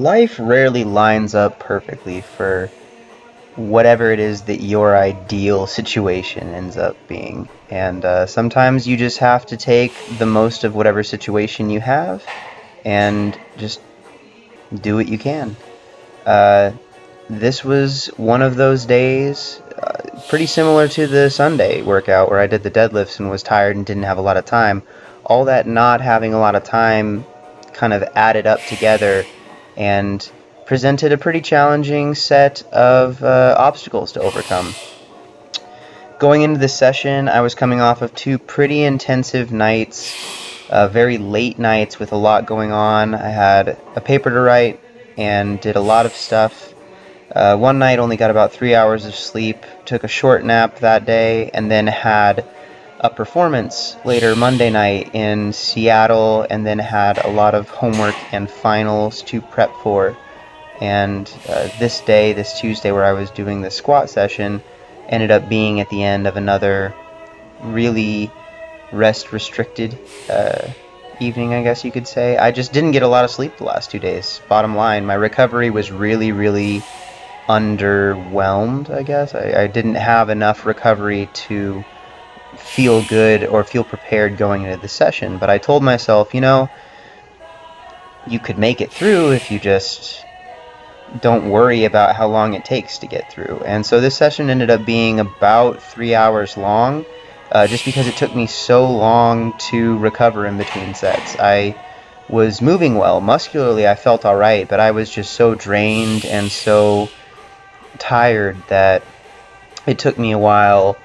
life rarely lines up perfectly for whatever it is that your ideal situation ends up being. And sometimes you just have to take the most of whatever situation you have and just do what you can. This was one of those days, pretty similar to the Sunday workout where I did the deadlifts and was tired and didn't have a lot of time. All that not having a lot of time kind of added up together and presented a pretty challenging set of obstacles to overcome. Going into this session, I was coming off of two pretty intensive nights, very late nights with a lot going on. I had a paper to write and did a lot of stuff. One night only got about 3 hours of sleep, took a short nap that day, and then had a performance later Monday night in Seattle, and then had a lot of homework and finals to prep for. And this day, this Tuesday where I was doing the squat session, ended up being at the end of another really rest-restricted evening, I guess you could say. I just didn't get a lot of sleep the last 2 days. Bottom line, my recovery was really underwhelmed, I guess. I didn't have enough recovery to feel good or feel prepared going into the session, but I told myself, you know, you could make it through if you just don't worry about how long it takes to get through. And so this session ended up being about 3 hours long, just because it took me so long to recover in between sets. I was moving well. Muscularly, I felt alright, but I was just so drained and so tired that it took me a while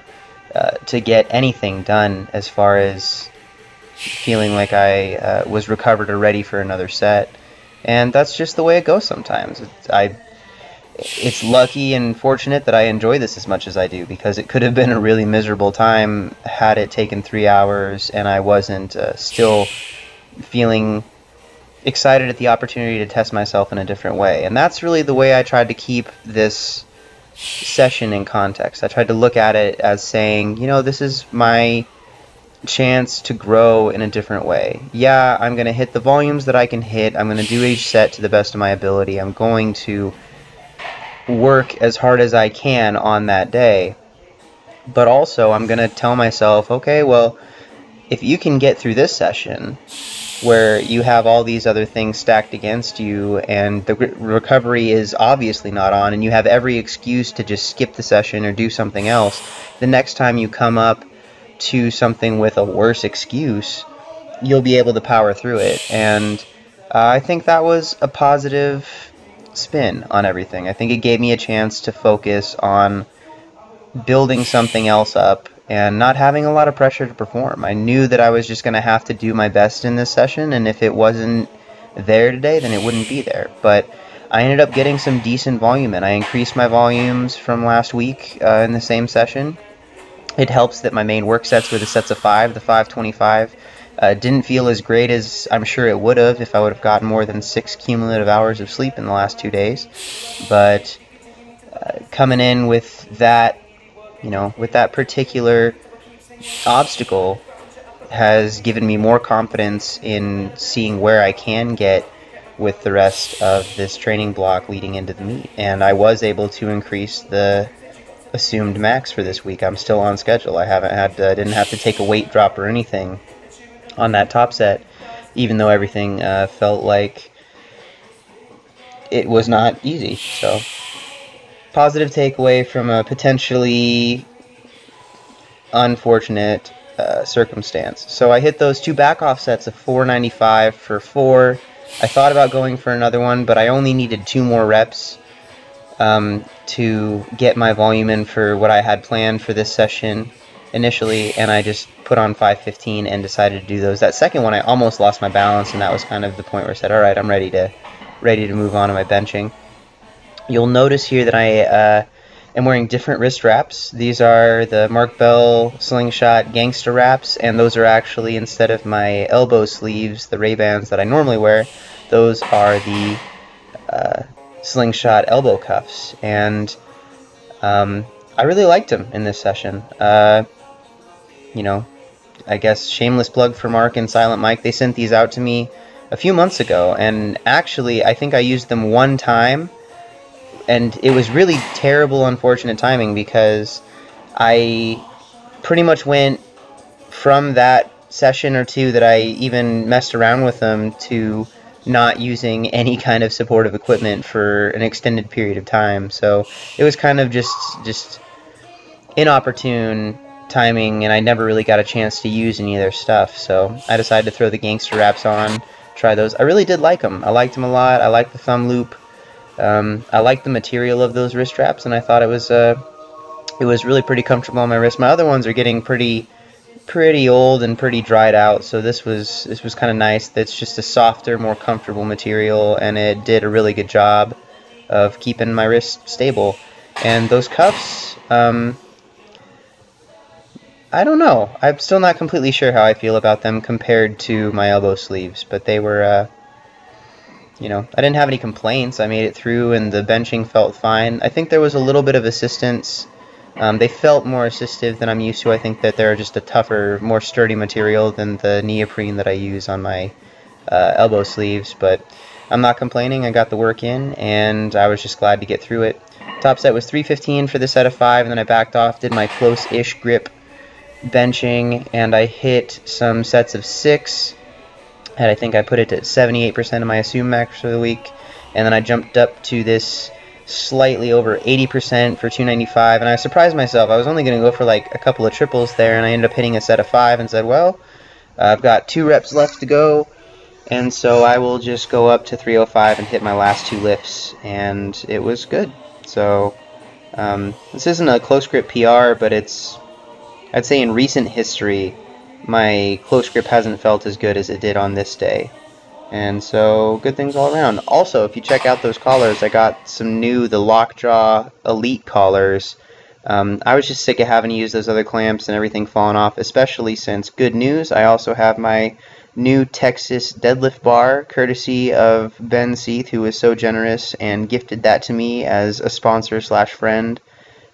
to get anything done as far as feeling like I was recovered or ready for another set. And that's just the way it goes sometimes. It's lucky and fortunate that I enjoy this as much as I do, because it could have been a really miserable time had it taken 3 hours and I wasn't still feeling excited at the opportunity to test myself in a different way. And that's really the way I tried to keep this session in context. I tried to look at it as saying, you know, this is my chance to grow in a different way. Yeah, I'm going to hit the volumes that I can hit. I'm going to do each set to the best of my ability. I'm going to work as hard as I can on that day. But also, I'm going to tell myself, okay, well, if you can get through this session where you have all these other things stacked against you and the recovery is obviously not on and you have every excuse to just skip the session or do something else, the next time you come up to something with a worse excuse, you'll be able to power through it. And I think that was a positive spin on everything. I think it gave me a chance to focus on building something else up and not having a lot of pressure to perform. I knew that I was just going to have to do my best in this session, and if it wasn't there today, then it wouldn't be there. But I ended up getting some decent volume in. I increased my volumes from last week in the same session. It helps that my main work sets were the sets of 5, the 5-25. Didn't feel as great as I'm sure it would have if I would have gotten more than 6 cumulative hours of sleep in the last 2 days. But coming in with that, you know, with that particular obstacle has given me more confidence in seeing where I can get with the rest of this training block leading into the meet. And I was able to increase the assumed max for this week. I'm still on schedule. I didn't have to take a weight drop or anything on that top set, even though everything felt like it was not easy. So, positive takeaway from a potentially unfortunate circumstance. So I hit those 2 back off sets of 495 for 4. I thought about going for another one, but I only needed 2 more reps to get my volume in for what I had planned for this session initially, and I just put on 515 and decided to do those. That second one, I almost lost my balance, and that was kind of the point where I said, all right, I'm ready to move on to my benching. You'll notice here that I am wearing different wrist wraps. These are the Mark Bell Slingshot Gangster wraps, and those are actually, instead of my elbow sleeves, the Ray-Bans that I normally wear, those are the Slingshot elbow cuffs. And I really liked them in this session. You know, I guess shameless plug for Mark and Silent Mike. They sent these out to me a few months ago, and actually I think I used them one time, and it was really terrible, unfortunate timing because I pretty much went from that session or two that I even messed around with them to not using any kind of supportive equipment for an extended period of time. So it was kind of just inopportune timing, and I never really got a chance to use any of their stuff. So I decided to throw the gangster wraps on, try those. I really did like them. I liked them a lot. I liked the thumb loop. I liked the material of those wrist wraps, and I thought it was really pretty comfortable on my wrist. My other ones are getting pretty old and pretty dried out, so this was kind of nice. That's just a softer, more comfortable material, and it did a really good job of keeping my wrist stable. And those cuffs, I don't know. I'm still not completely sure how I feel about them compared to my elbow sleeves, but they were, you know, I didn't have any complaints. I made it through, and the benching felt fine. I think there was a little bit of assistance. They felt more assistive than I'm used to. I think that they're just a tougher, more sturdy material than the neoprene that I use on my elbow sleeves, but I'm not complaining. I got the work in, and I was just glad to get through it. Top set was 315 for the set of 5, and then I backed off, did my close-ish grip benching, and I hit some sets of 6, and I think I put it at 78% of my assumed max for the week, and then I jumped up to this slightly over 80% for 295, and I surprised myself. I was only going to go for like a couple of triples there, and I ended up hitting a set of 5 and said, well, I've got 2 reps left to go, and so I will just go up to 305 and hit my last 2 lifts, and it was good. So this isn't a close grip PR, but I'd say in recent history my close grip hasn't felt as good as it did on this day. And so, good things all around. Also, if you check out those collars, I got some new, the Lockjaw Elite collars. I was just sick of having to use those other clamps and everything falling off, especially since, good news, I also have my new Texas deadlift bar, courtesy of Ben Seath, who was so generous and gifted that to me as a sponsor/friend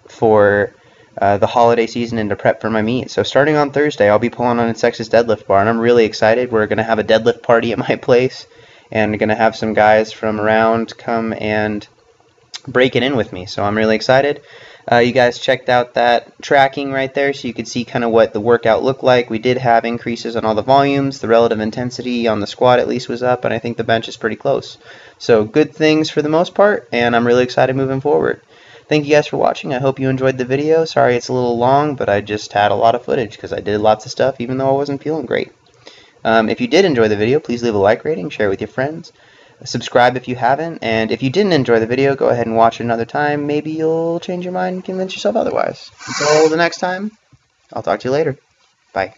for the holiday season and to prep for my meet. So starting on Thursday, I'll be pulling on a Texas deadlift bar, and I'm really excited. We're going to have a deadlift party at my place, and we're going to have some guys from around come and break it in with me. So I'm really excited. You guys checked out that tracking right there, so you could see kind of what the workout looked like. We did have increases on all the volumes. The relative intensity on the squat at least was up, and I think the bench is pretty close. So good things for the most part, and I'm really excited moving forward. Thank you guys for watching. I hope you enjoyed the video. Sorry it's a little long, but I just had a lot of footage because I did lots of stuff even though I wasn't feeling great. If you did enjoy the video, please leave a like rating, share it with your friends. Subscribe if you haven't, and if you didn't enjoy the video, go ahead and watch it another time. Maybe you'll change your mind and convince yourself otherwise. Until the next time, I'll talk to you later. Bye.